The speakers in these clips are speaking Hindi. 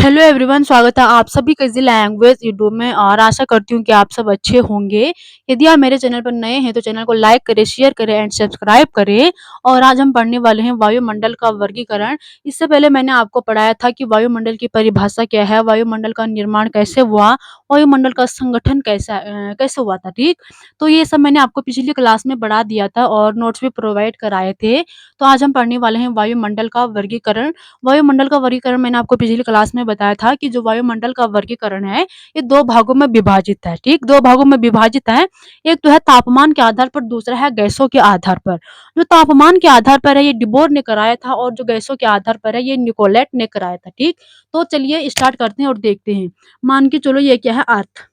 हेलो एवरीवन, स्वागत है आप सभी का इजी लैंग्वेज यूट्यूब में और आशा करती हूँ कि आप सब अच्छे होंगे। यदि आप मेरे चैनल पर नए हैं तो चैनल को लाइक करें, शेयर करें एंड सब्सक्राइब करें। और आज हम पढ़ने वाले हैं वायुमंडल का वर्गीकरण। इससे पहले मैंने आपको पढ़ाया था कि वायुमंडल की परिभाषा क्या है, वायुमंडल का निर्माण कैसे हुआ, वायुमंडल का संगठन कैसे हुआ था। ठीक, तो ये सब मैंने आपको पिछली क्लास में पढ़ा दिया था और नोट्स भी प्रोवाइड कराए थे। तो आज हम पढ़ने वाले हैं वायुमंडल का वर्गीकरण। वायुमंडल का वर्गीकरण मैंने आपको पिछली क्लास में बताया था कि जो वायुमंडल का वर्गीकरण है ये दो भागों में विभाजित है। ठीक, दो भागों में विभाजित है। एक तो है तापमान के आधार पर, दूसरा है गैसों के आधार पर। जो तापमान के आधार पर है ये डिबोर ने कराया था और जो गैसों के आधार पर है ये निकोलेट ने कराया था। ठीक, तो चलिए स्टार्ट करते हैं और देखते हैं। मान के चलो ये क्या है, अर्थ।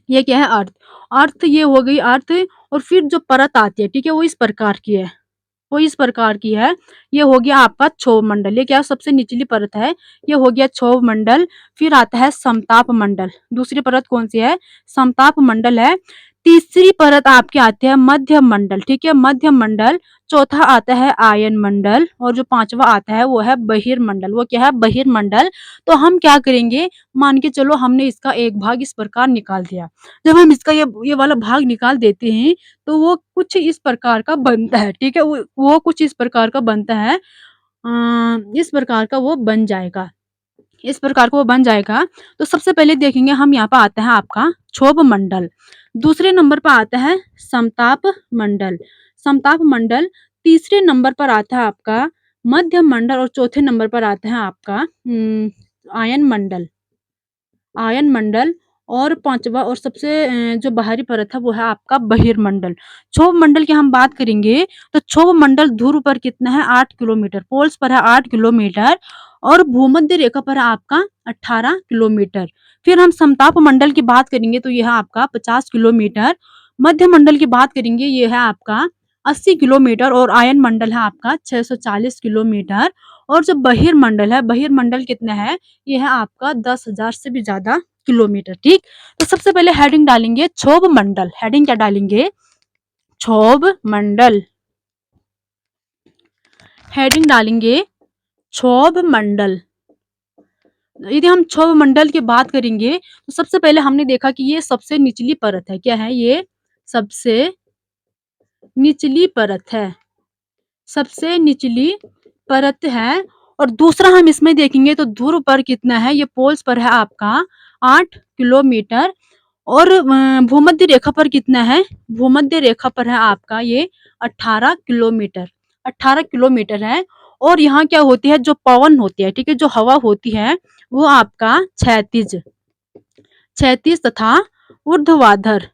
ये क्या है, अर्थ। अर्थ ये हो गई अर्थ। और फिर जो परत आती है, ठीक है, वो इस प्रकार की है। वो इस प्रकार की है। ये हो गया आपका क्षोभ मंडल। ये क्या सबसे निचली परत है, ये हो गया क्षोभ मंडल। फिर आता है समताप मंडल। दूसरी परत कौन सी है, समताप मंडल है। तीसरी परत आपके आती है मध्य मंडल। ठीक है, मध्य मंडल। चौथा आता है आयन मंडल और जो पांचवा आता है वो है बहिर्मंडल। वो क्या है, बहिर्मंडल। तो हम क्या करेंगे, मान के चलो हमने इसका एक भाग इस प्रकार निकाल दिया। जब हम इसका ये वाला भाग निकाल देते हैं तो वो कुछ इस प्रकार का बनता है। ठीक है, वो कुछ इस प्रकार का बनता है। इस प्रकार का वो बन जाएगा। इस प्रकार का वो बन जाएगा। तो सबसे पहले देखेंगे हम, यहाँ पे आता है आपका क्षोभ मंडल। दूसरे नंबर पर आता है समताप मंडल। समताप मंडल। तीसरे नंबर पर आता है आपका मध्य मंडल और चौथे नंबर पर आता है आपका आयन मंडल। आयन मंडल। और पांचवा और सबसे जो बाहरी परत है वो है आपका बहिर्मंडल। क्षोभ मंडल की हम बात करेंगे तो क्षोभ मंडल ध्रुव पर कितना है, 8 किलोमीटर। पोल्स पर है 8 किलोमीटर। और भूमध्य रेखा पर है आपका 18 किलोमीटर। फिर हम समताप मंडल की बात करेंगे तो यह है आपका 50 किलोमीटर। मध्य मंडल की बात करेंगे ये है आपका 80 किलोमीटर। और आयन मंडल है आपका 640 किलोमीटर। और जो बहिर्मंडल है, बहिर्मंडल कितना है, ये है आपका 10,000 से भी ज्यादा किलोमीटर। ठीक, तो सबसे पहले हेडिंग डालेंगे क्षोभ मंडल। हेडिंग क्या डालेंगे, क्षोभ मंडल। हेडिंग डालेंगे क्षोभ मंडल। यदि हम क्षोभ मंडल की बात करेंगे तो सबसे पहले हमने देखा कि ये सबसे निचली परत है। क्या है, ये सबसे निचली परत है। सबसे निचली परत है। और दूसरा हम इसमें देखेंगे तो ध्रुव पर कितना है, ये पोल्स पर है आपका 8 किलोमीटर। और भूमध्य रेखा पर कितना है, भूमध्य रेखा पर है आपका ये 18 किलोमीटर। 18 किलोमीटर है। और यहाँ क्या होती है, जो पवन होती है, ठीक है, जो हवा होती है वो आपका क्षैतिज क्षैतिज तथा ऊर्ध्वाधर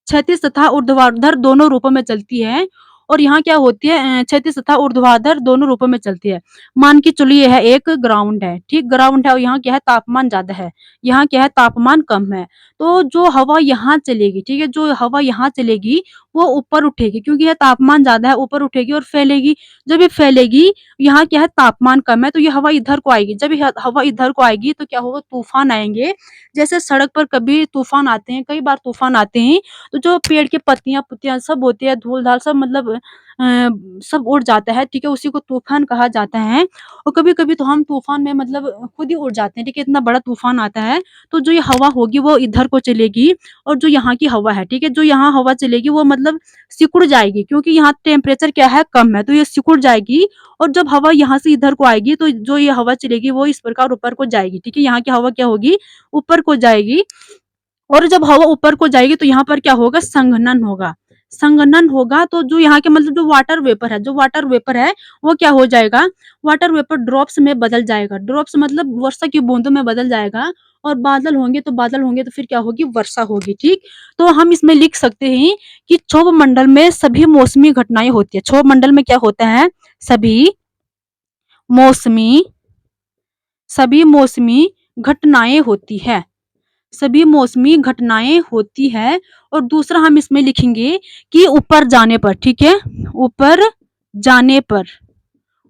क्षैतिज तथा ऊर्ध्वाधर दोनों रूपों में चलती है। और यहाँ क्या होती है, क्षैतिज तथा ऊर्ध्वाधर दोनों रूपों में चलती है। मान के चलिए यह एक ग्राउंड है। ठीक, ग्राउंड है और यहाँ क्या है, तापमान ज्यादा है, यहाँ क्या है, तापमान कम है। तो जो हवा यहाँ चलेगी, ठीक है, जो हवा यहाँ चलेगी वो ऊपर उठेगी क्योंकि यह तापमान ज्यादा है, ऊपर उठेगी और फैलेगी। जब ये फैलेगी, यहाँ क्या है, तापमान कम है, तो ये हवा इधर को आएगी। जब ये हवा इधर को आएगी तो क्या होगा, तूफान आएंगे। जैसे सड़क पर कभी तूफान आते हैं, कई बार तूफान आते हैं। तो जो पेड़ की पत्तियां पुत्तियां सब होती है, धूल धाल सब, मतलब सब उड़ जाता है। ठीक है, उसी को तूफान कहा जाता है। और कभी कभी तो हम तूफान में मतलब खुद ही उड़ जाते हैं। ठीक है, इतना बड़ा तूफान आता है तो जो ये हवा होगी वो इधर को चलेगी। और जो यहाँ की हवा है, ठीक है, जो यहाँ हवा चलेगी वो मतलब सिकुड़ जाएगी क्योंकि यहाँ टेम्परेचर क्या है, कम है, तो ये सिकुड़ जाएगी। और जब हवा यहाँ से इधर को आएगी तो जो ये हवा चलेगी वो इस प्रकार ऊपर को जाएगी। ठीक है, यहाँ की हवा क्या होगी, ऊपर को जाएगी। और जब हवा ऊपर को जाएगी तो यहाँ पर क्या होगा, संघनन होगा। संघनन होगा तो जो यहाँ के मतलब जो वाटर वेपर है, जो वाटर वेपर है वो क्या हो जाएगा, वाटर वेपर ड्रॉप्स में बदल जाएगा। ड्रॉप्स मतलब वर्षा की बूंदों में बदल जाएगा। और बादल होंगे तो बादल होंगे तो फिर क्या होगी, वर्षा होगी। ठीक, तो हम इसमें लिख सकते हैं कि क्षोभ मंडल में सभी मौसमी घटनाएं होती है। क्षोभ मंडल में क्या होता है, सभी मौसमी सभी मौसमी घटनाएं होती है। सभी मौसमी घटनाएं होती है। और दूसरा हम इसमें लिखेंगे कि ऊपर जाने पर, ठीक है, ऊपर जाने पर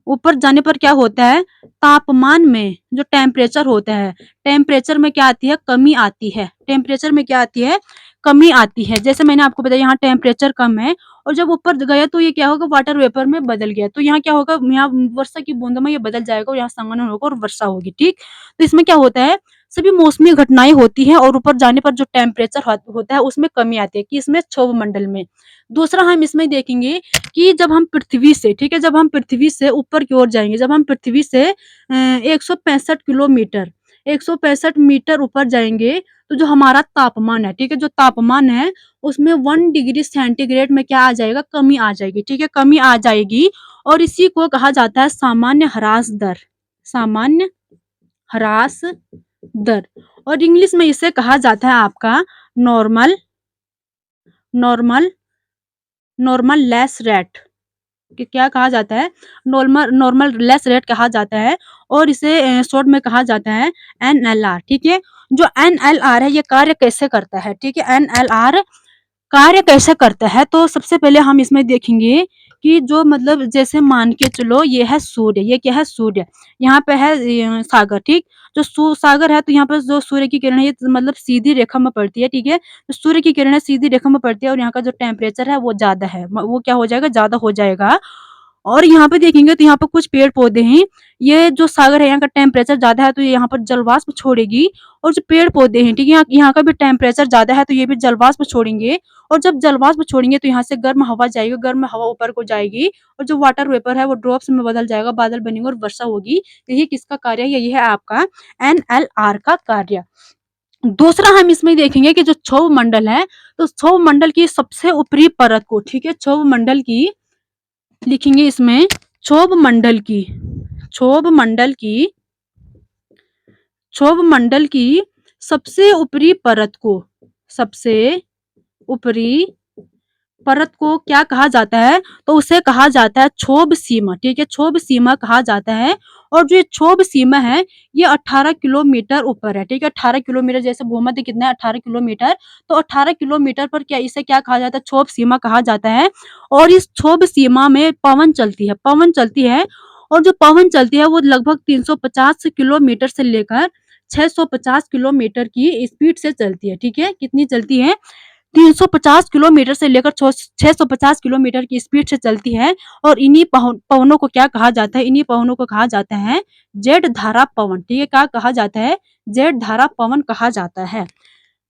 ऊपर जाने पर क्या होता है, तापमान में जो टेम्परेचर होता है, टेम्परेचर में क्या आती है, कमी आती है। टेम्परेचर में क्या आती है, कमी आती है। जैसे मैंने आपको बताया यहाँ टेम्परेचर कम है और जब ऊपर गया तो ये क्या होगा, वाटर वेपर में बदल गया। तो यहाँ क्या होगा, यहाँ वर्षा की बूंदों में ये बदल जाएगा और यहाँ संघनन होगा और वर्षा होगी, ठीक। तो इसमें क्या होता है, सभी मौसमी घटनाएं होती हैं और ऊपर जाने पर जो टेम्परेचर होता है उसमें कमी आती है, कि इसमें क्षोभ मंडल में। दूसरा हम इसमें देखेंगे कि जब हम पृथ्वी से, ठीक है, जब हम पृथ्वी से ऊपर की ओर जाएँगे, जब हम पृथ्वी से 165 किलोमीटर, 165 मीटर ऊपर जाएँगे, तो जो हमारा तापमान है, ठीक है, जो तापमान है, उसमें 1 डिग्री सेंटीग्रेड में क्या आ जाएगा, कमी आ जाएगी, ठीक है, कमी आ जाएगी और इसी को कहा जाता है सामान्य ह्रास दर, सामान्य ह्रास दर। और इंग्लिश में इसे कहा जाता है आपका normal normal normal less rate. कि क्या कहा जाता है, नॉर्मल नॉर्मल लेस रेट कहा जाता है और इसे शॉर्ट में कहा जाता है एनएलआर, ठीक है। जो एनएलआर है ये कार्य कैसे करता है, ठीक है, एनएलआर कार्य कैसे करता है, तो सबसे पहले हम इसमें देखेंगे कि जो मतलब जैसे मान के चलो ये है सूर्य, ये क्या है, सूर्य, यहाँ पे है सागर, ठीक। जो सागर है तो यहाँ पर जो सूर्य की किरण है ये मतलब सीधी रेखा में पड़ती है, ठीक है। तो सूर्य की किरणें सीधी रेखा में पड़ती है और यहाँ का जो टेम्परेचर है वो ज्यादा है, वो क्या हो जाएगा, ज्यादा हो जाएगा। और यहाँ पे देखेंगे तो यहाँ पर कुछ पेड़ पौधे हैं, ये जो सागर है यहाँ का टेम्परेचर ज्यादा है तो ये यहाँ पर जलवाष्प छोड़ेगी। और जो पेड़ पौधे हैं, ठीक है, यहाँ का भी टेम्परेचर ज्यादा है तो ये भी जलवाष्प छोड़ेंगे। और जब जलवाष्प छोड़ेंगे तो यहाँ से गर्म हवा जाएगी, गर्म हवा ऊपर को जाएगी और जो वाटर वेपर है वो ड्रॉप्स में बदल जाएगा, बादल बनेंगे और वर्षा होगी। यही किसका कार्य है, यही है आपका एनएलआर का कार्य। दूसरा हम इसमें देखेंगे कि जो क्षोभ मंडल है, तो क्षोभ मंडल की सबसे ऊपरी परत को, ठीक है, क्षोभ मंडल की लिखेंगे इसमें, क्षोभ मंडल की, क्षोभ मंडल की, क्षोभ मंडल की सबसे ऊपरी परत को, सबसे ऊपरी परत को क्या कहा जाता है, तो उसे कहा जाता है क्षोभ सीमा, ठीक है, क्षोभ सीमा कहा जाता है। और जो ये क्षोभ सीमा है ये 18 किलोमीटर ऊपर है, ठीक है, 18 किलोमीटर, जैसे भूमध्य कितना है, 18 किलोमीटर। तो 18 किलोमीटर पर क्या, इसे क्या कहा जाता है, क्षोभ सीमा कहा जाता है। और इस क्षोभ सीमा में पवन चलती है, पवन चलती है। और जो पवन चलती है वो लगभग 350 किलोमीटर से लेकर 650 किलोमीटर की स्पीड से चलती है, ठीक है, कितनी चलती है, 350 किलोमीटर से लेकर 650 किलोमीटर की स्पीड से चलती है। और इन्हीं पवनों को क्या कहा जाता है, इन्हीं पवनों को कहा जाता है जेट धारा पवन, ठीक है, क्या कहा जाता है, जेट धारा पवन कहा जाता है।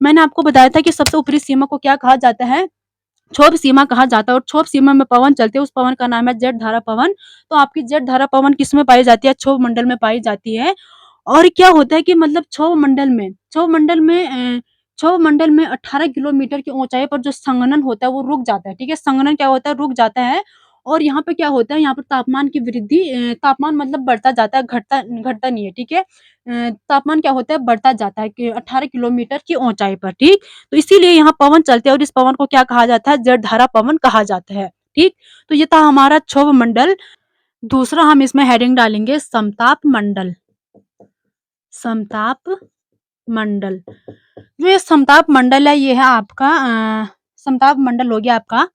मैंने आपको बताया था कि सबसे ऊपरी सीमा को क्या कहा जाता है, क्षोभ सीमा कहा जाता है। और क्षोभ सीमा में पवन चलते हैं, उस पवन का नाम है जेट धारा पवन। तो आपकी जेट धारा पवन किस में पाई जाती है, क्षोभ मंडल में पाई जाती है। और क्या होता है कि मतलब क्षोभ मंडल में 18 किलोमीटर की ऊंचाई पर जो संघनन होता है वो रुक जाता है, ठीक है, संघनन क्या होता है, रुक जाता है। और यहाँ पे क्या होता है, यहाँ पर तापमान की वृद्धि, तापमान मतलब बढ़ता जाता है, घटता घटता नहीं है, ठीक है। तापमान क्या होता है, बढ़ता जाता है कि 18 किलोमीटर की ऊंचाई पर, ठीक। तो इसीलिए यहाँ पवन चलते हैं और इस पवन को क्या कहा जाता है, जड़धारा पवन कहा जाता है, ठीक। तो ये था हमारा क्षोभ मंडल। दूसरा हम इसमें हेडिंग डालेंगे समताप मंडल, समताप मंडल। जो ये समताप मंडल है ये है आपका समताप मंडल हो गया आपका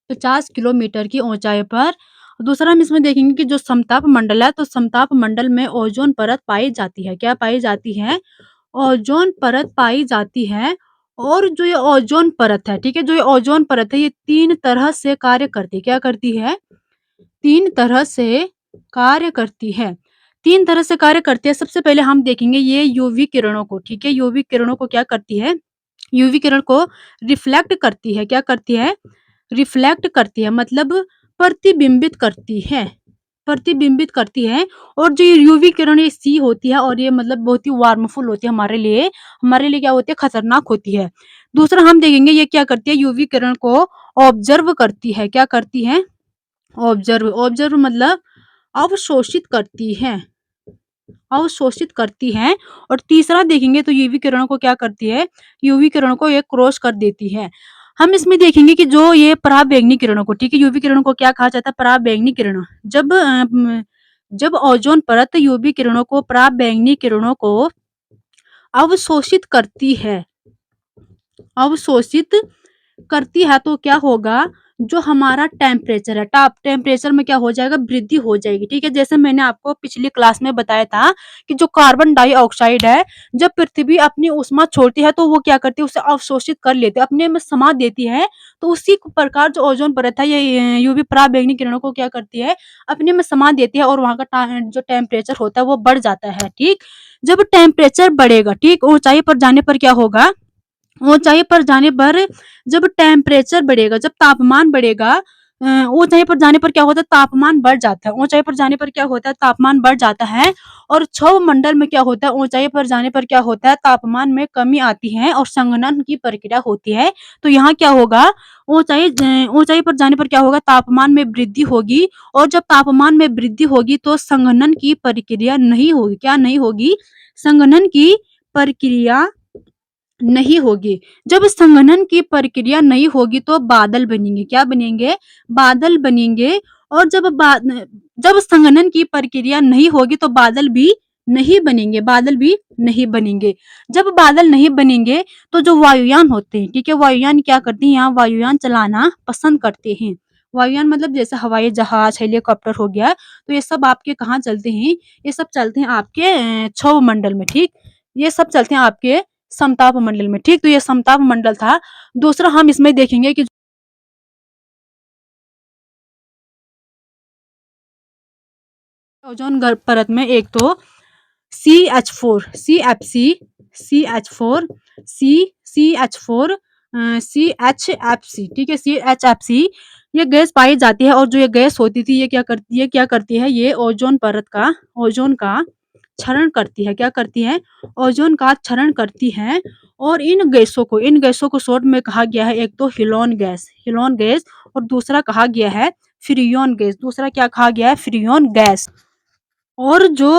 50 किलोमीटर की ऊंचाई पर। दूसरा हम इसमें देखेंगे कि जो समताप मंडल है, तो समताप मंडल में ओजोन परत पाई जाती है, क्या पाई जाती है, ओजोन परत पाई जाती है। और जो ये ओजोन परत है, ठीक है, जो ये ओजोन परत है ये 3 तरह से कार्य करती है, क्या करती है, 3 तरह से कार्य करती है। 3 तरह से कार्य करती है। सबसे पहले हम देखेंगे ये यूवी किरणों को, ठीक है, यूवी किरणों को क्या करती है, यूवी किरण को रिफ्लेक्ट करती है, क्या करती है, रिफ्लेक्ट करती है, मतलब प्रतिबिंबित करती है, प्रतिबिंबित करती है। और जो ये यूवी किरण ये सी होती है और ये मतलब बहुत ही वार्मफुल होती है हमारे लिए क्या होती है, खतरनाक होती है। दूसरा हम देखेंगे ये क्या करती है, यूवी किरण को ऑब्जर्व करती है, क्या करती है, ऑब्जर्व, ऑब्जर्व मतलब अवशोषित करती है, अवशोषित करती है। और तीसरा देखेंगे तो यूवी किरणों को क्या करती है, यूवी किरणों को ये क्रॉस कर देती है। हम इसमें देखेंगे कि जो ये पराबैंगनी किरणों को, ठीक है, यूवी किरणों को क्या कहा जाता है, पराबैंगनी किरण। जब ओजोन परत यूवी किरणों को, पराबैंगनी किरणों को अवशोषित करती है, अवशोषित करती है तो क्या होगा, जो हमारा टेम्परेचर है, टॉप टेम्परेचर में क्या हो जाएगा, वृद्धि हो जाएगी, ठीक है। जैसे मैंने आपको पिछली क्लास में बताया था कि जो कार्बन डाइऑक्साइड है, जब पृथ्वी अपनी ऊष्मा छोड़ती है तो वो क्या करती है, उसे अवशोषित कर लेती है, अपने में समा देती है। तो उसी प्रकार जो ओजोन परत है, ये यूवी पराबैंगनी किरणों को क्या करती है, अपने में समा देती है और वहाँ का जो टेम्परेचर होता है वो बढ़ जाता है, ठीक। जब टेम्परेचर बढ़ेगा, ठीक, ऊंचाई पर जाने पर क्या होगा, ऊंचाई पर जाने पर जब टेम्परेचर बढ़ेगा, जब तापमान बढ़ेगा, ऊंचाई पर जाने पर क्या होता है, तापमान बढ़ जाता है, ऊंचाई पर जाने पर क्या होता है, तापमान बढ़ जाता है। और क्षोभ मंडल में क्या होता है, ऊंचाई पर जाने पर क्या होता है, तापमान में कमी आती है और संघनन की प्रक्रिया होती है। तो यहाँ क्या होगा, ऊंचाई पर जाने पर क्या होगा, तापमान में वृद्धि होगी। और जब तापमान में वृद्धि होगी तो संघनन की प्रक्रिया नहीं होगी, क्या नहीं होगी, संघनन की प्रक्रिया नहीं होगी। जब संघनन की प्रक्रिया नहीं होगी तो बादल बनेंगे, क्या बनेंगे, बादल बनेंगे। और जब संघनन की प्रक्रिया नहीं होगी तो बादल भी नहीं बनेंगे, बादल भी नहीं बनेंगे। जब बादल नहीं बनेंगे तो जो वायुयान होते हैं, ठीक है, वायुयान क्या करते हैं, यहाँ वायुयान चलाना पसंद करते हैं। वायुयान मतलब जैसे हवाई जहाज, हेलीकॉप्टर हो गया, तो ये सब आपके कहाँ चलते हैं, ये सब चलते हैं आपके क्षोभ मंडल में, ठीक। ये सब चलते हैं आपके समताप मंडल में, ठीक। तो ये समताप मंडल था। दूसरा हम इसमें देखेंगे कि ओजोन परत में एक तो CH4, CFC, CH4, CH4, CHFC, ठीक है, CHFC, ये गैस पाई जाती है। और जो ये गैस होती थी, ये क्या करती है, ये ओजोन का क्षरण करती है, क्या करती है, ओजोन का क्षरण करती है। और इन गैसों को शॉर्ट में कहा गया है, एक तो हीलोन गैस, और दूसरा कहा गया है फ्रियोन गैस, दूसरा क्या कहा गया है, फ्रियोन गैस। और जो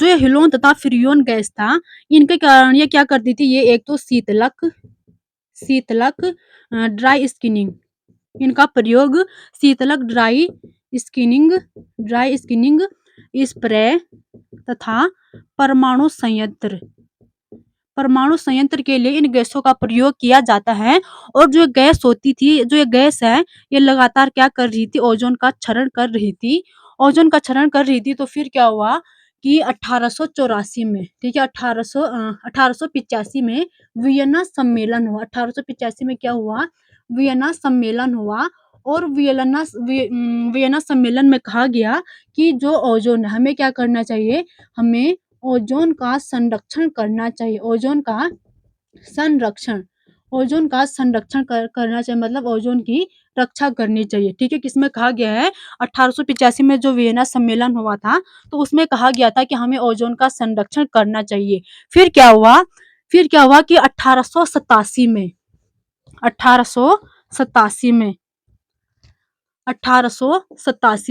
ये हीलोन तथा फ्रियोन गैस था, इनके कारण ये क्या करती थी, ये एक तो शीतलक ड्राई स्किनिंग, इनका प्रयोग शीतलक ड्राई स्किनिंग स्प्रे तथा परमाणु संयंत्र परमाणु संयंत्र के लिए इन गैसों का प्रयोग किया जाता है। और जो गैस होती थी, जो ये गैस है, ये लगातार क्या कर रही थी, ओजोन का क्षरण कर रही थी, ओजोन का क्षरण कर रही थी। तो फिर क्या हुआ कि 1884 में, ठीक है, 1885 में वियना सम्मेलन हुआ। 1885 में क्या हुआ, वियना सम्मेलन हुआ। और वियना सम्मेलन में कहा गया कि जो ओजोन है, हमें क्या करना चाहिए, हमें ओजोन का संरक्षण करना चाहिए, संरक्षण ओजोन का संरक्षण करना चाहिए, मतलब ओजोन की रक्षा करनी चाहिए, ठीक है। किसमें कहा गया है, 1885 में जो वियना सम्मेलन हुआ था, तो उसमें कहा गया था कि हमें ओजोन का संरक्षण करना चाहिए। फिर क्या हुआ कि 1887 में 1887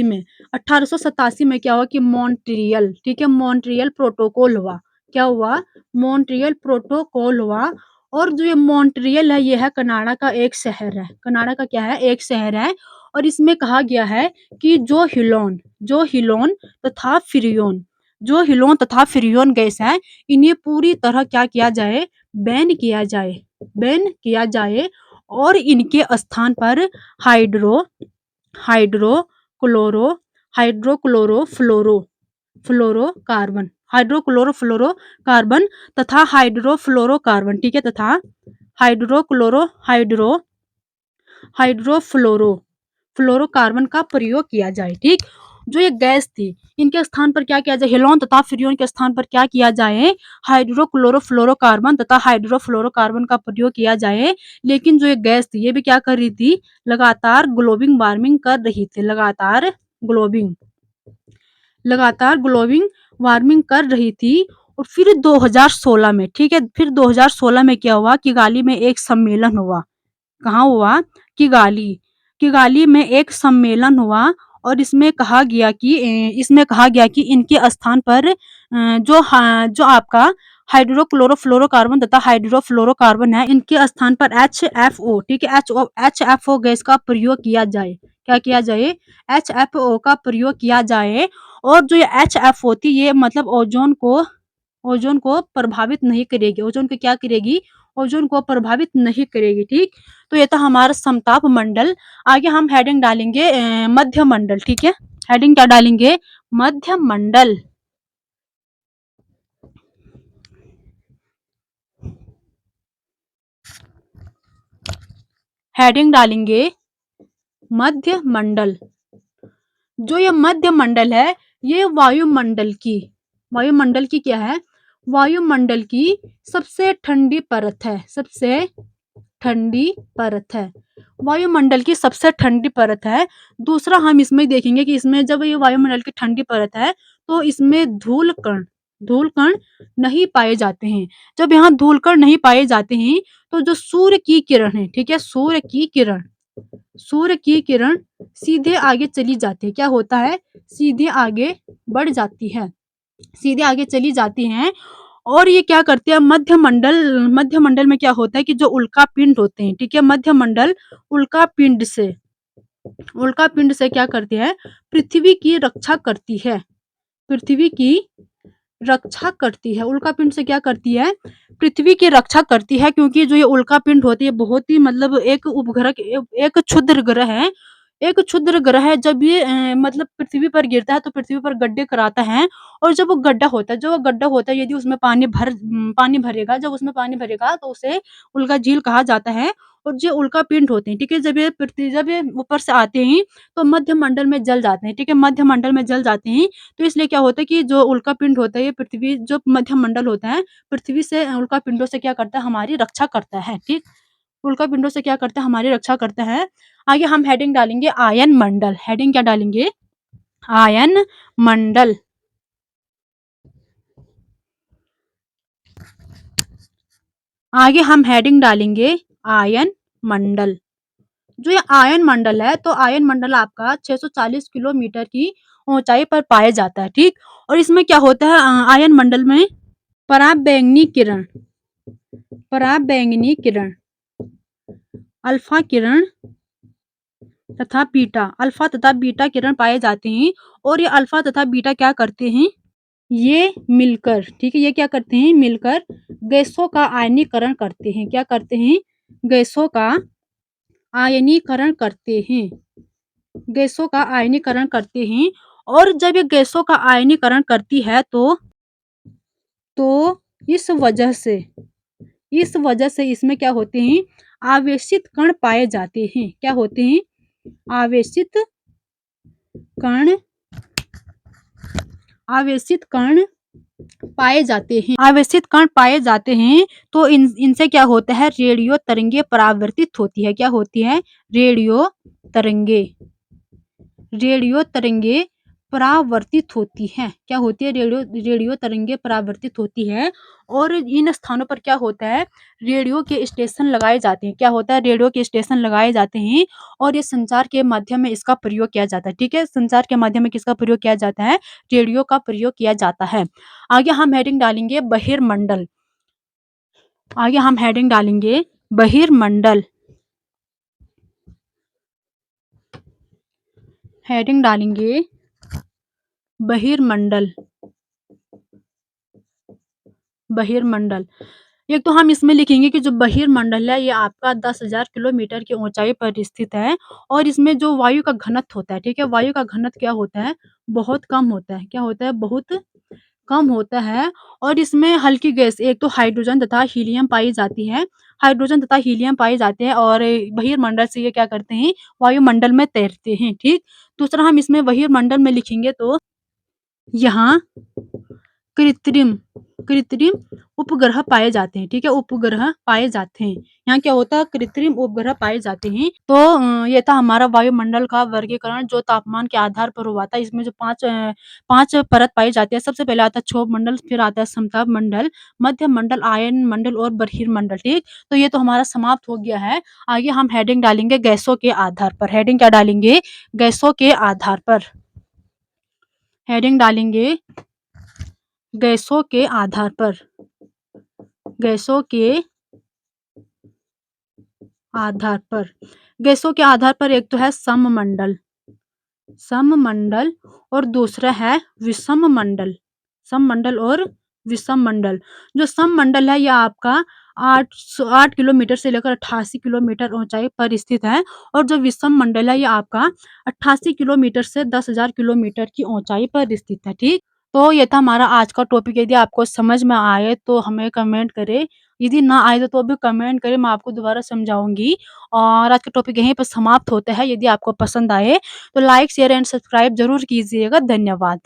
में 1887 में क्या हुआ कि मॉन्ट्रियल, ठीक है, मॉन्ट्रियल प्रोटोकॉल हुआ। क्या हुआ, मॉन्ट्रियल प्रोटोकॉल हुआ। और जो ये मॉन्ट्रियल है, ये है कनाडा का एक शहर है, कनाडा का क्या है, एक शहर है। और इसमें कहा गया है कि तथा फ्रियोन जो हिलोन तथा फ्रियोन गैस है, इन्हें पूरी तरह क्या किया जाए, बैन किया जाए। और इनके स्थान पर हाइड्रो हाइड्रोक्लोरो हाइड्रोक्लोरोफ्लोरो फ्लोरोकार्बन हाइड्रोक्लोरोफ्लोरोकार्बन तथा हाइड्रोफ्लोरोकार्बन, ठीक है, तथा हाइड्रोक्लोरो हाइड्रो हाइड्रोफ्लोरो फ्लोरोकार्बन का प्रयोग किया जाए, ठीक। जो ये गैस थी, इनके स्थान पर क्या किया जाए, हेलोन तथा फ्रियोन के स्थान पर क्या किया जाए, हाइड्रोक्लोरोफ्लोरोकार्बन तथा हाइड्रोफ्लोरोकार्बन का प्रयोग किया जाए। लेकिन जो ये गैस थी, ये भी क्या कर रही थी, लगातार ग्लोबिंग वार्मिंग कर रही थी, ग्लोबिंग लगातार ग्लोबिंग वार्मिंग कर रही थी। और फिर 2016 में, ठीक है, फिर 2016 में क्या हुआ, किगाली में एक सम्मेलन हुआ। कहाँ हुआ, किगाली किगाली में एक सम्मेलन हुआ। और इसमें कहा गया कि इनके स्थान पर जो आपका हाइड्रोक्लोरोफ्लोरोकार्बन तथा हाइड्रोफ्लोरोकार्बन है, इनके स्थान पर HFO, ठीक है, HFO गैस का प्रयोग किया जाए। क्या किया जाए, HFO का प्रयोग किया जाए। और जो ये HF होती, ये मतलब ओजोन को प्रभावित नहीं करेगी, ओजोन को क्या करेगी, ओज़ोन को प्रभावित नहीं करेगी, ठीक? तो ये था हमारा समताप मंडल। आगे हम हेडिंग डालेंगे मध्य मंडल, ठीक है? हेडिंग क्या डालेंगे? मध्य मंडल। हेडिंग डालेंगे मध्य मंडल। जो ये मध्य मंडल है, ये वायुमंडल की क्या है? वायुमंडल की सबसे ठंडी परत है, सबसे ठंडी परत है। वायुमंडल की सबसे ठंडी परत है। दूसरा हम इसमें देखेंगे कि इसमें जब ये वायुमंडल की ठंडी परत है, तो इसमें धूल कण नहीं पाए जाते हैं। जब यहाँ धूल कण नहीं पाए जाते हैं, तो जो सूर्य की किरण है, ठीक है? सूर्य की किरण सीधे आगे चली जाती है। क्या होता है? सीधे आगे बढ़ जाती है, सीधे आगे चली जाती हैं। और ये क्या करते हैं? मध्य मंडल में क्या होता है कि जो उल्का पिंड होते हैं, ठीक है? मध्य मंडल उल्का पिंड से क्या करती है? पृथ्वी की रक्षा करती है। पृथ्वी की रक्षा करती है। उल्का पिंड से क्या करती है? पृथ्वी की रक्षा करती है, क्योंकि जो ये उल्का पिंड होती है बहुत ही मतलब एक उपग्रह एक क्षुद्र ग्रह है। एक क्षुद्र ग्रह है। जब ये मतलब पृथ्वी पर गिरता है तो पृथ्वी पर गड्ढे कराता है, और जब वो गड्ढा होता है, यदि उसमें पानी भरेगा, जब उसमें पानी भरेगा तो उसे उल्का झील कहा जाता है। और जो उल्का पिंड होते हैं, ठीक है? जब ये ऊपर से आते हैं तो मध्य मंडल में जल जाते हैं, ठीक है? मध्य मंडल में जल जाते हैं। तो इसलिए क्या होता है कि जो उल्का पिंड होता है, ये पृथ्वी जो मध्य मंडल होता है, पृथ्वी से उल्का पिंडों से क्या करता है? हमारी रक्षा करता है, ठीक? उल्का पिंडों से क्या करता है? हमारी रक्षा करता है। आगे हम हेडिंग डालेंगे आयन मंडल। हेडिंग क्या डालेंगे? आयन मंडल। आगे हम हेडिंग डालेंगे आयन मंडल। जो ये आयन मंडल है, तो आयन मंडल आपका 640 किलोमीटर की ऊंचाई पर पाया जाता है, ठीक? और इसमें क्या होता है? आयन मंडल में पराबैंगनी किरण, पराबैंगनी किरण, अल्फा किरण अल्फा तथा बीटा किरण पाए जाते हैं। और ये अल्फा तथा बीटा क्या करते हैं? ये मिलकर, ठीक है? ये क्या करते हैं? मिलकर गैसों का आयनीकरण करते हैं। क्या करते हैं? गैसों का आयनीकरण करते हैं। गैसों का आयनीकरण करते हैं। और जब ये गैसों का आयनीकरण करती है, तो इस वजह से इसमें क्या होते हैं? आवेशित कण पाए जाते हैं। क्या होते हैं? आवेशित कण आवेशित कण पाए जाते हैं। आवेशित कण पाए जाते हैं। तो इनसे क्या होता है? रेडियो तरंगे परावर्तित होती है। क्या होती है? तरंगे रेडियो तरंगे परावर्तित होती हैं। क्या होती है? रेडियो तरंगे परावर्तित होती है। और इन स्थानों पर क्या होता है? रेडियो के स्टेशन लगाए जाते हैं। क्या होता है? रेडियो के स्टेशन लगाए जाते हैं। और ये संचार के माध्यम में इसका प्रयोग किया जाता है, ठीक है? संचार के माध्यम में किसका प्रयोग किया जाता है? रेडियो का प्रयोग किया जाता है। आगे हम हेडिंग डालेंगे बहिर्मंडल। आगे हम हेडिंग डालेंगे बहिर्मंडल। हेडिंग डालेंगे बहिर्मंडल। बहिर्मंडल। एक तो हम इसमें लिखेंगे कि जो बहिर्मंडल है, ये आपका 10,000 किलोमीटर की ऊंचाई पर स्थित है। और इसमें जो वायु का घनत्व होता है, ठीक है? वायु का घनत्व क्या होता है? बहुत कम होता है। क्या होता है? बहुत कम होता है। और इसमें हल्की गैस, एक तो हाइड्रोजन तथा हीलियम पाई जाती है। हाइड्रोजन तथा हीलियम पाए जाते हैं, और बहिर्मंडल से ये क्या करते हैं? वायुमंडल में तैरते हैं, ठीक? दूसरा हम इसमें बहिर्मंडल में लिखेंगे तो यहाँ कृत्रिम कृत्रिम उपग्रह पाए जाते हैं, ठीक है? उपग्रह पाए जाते हैं। यहाँ क्या होता है? कृत्रिम उपग्रह पाए जाते हैं। तो ये था हमारा वायुमंडल का वर्गीकरण, जो तापमान के आधार पर हुआ था। इसमें जो 5 परत पाई जाती है। सबसे पहले आता है क्षोभ मंडल, फिर आता है समताप मंडल, मध्य मंडल, आयन मंडल और बहिर्मंडल, ठीक? तो ये तो हमारा समाप्त हो गया है। आगे हम हेडिंग डालेंगे गैसों के आधार पर। हेडिंग क्या डालेंगे? गैसों के आधार पर। हेडिंग डालेंगे गैसों के आधार पर। गैसों के आधार पर। गैसों के आधार पर एक तो है सममंडल और दूसरा है विषममंडल। सममंडल और विषममंडल। जो सममंडल है, यह आपका 8 किलोमीटर से लेकर 88 किलोमीटर ऊँचाई पर स्थित है और जो विषम मंडल है ये आपका 88 किलोमीटर से 10,000 किलोमीटर की ऊँचाई पर स्थित है, ठीक? तो ये था हमारा आज का टॉपिक। यदि आपको समझ में आए तो हमें कमेंट करें, यदि ना आए तो भी कमेंट करें, मैं आपको दोबारा समझाऊँगी। और आज का टॉपिक यहीं पे समाप्त होता है। यदि आपको पसंद आए तो लाइक, शेयर एंड सब्सक्राइब ज़रूर कीजिएगा। धन्यवाद।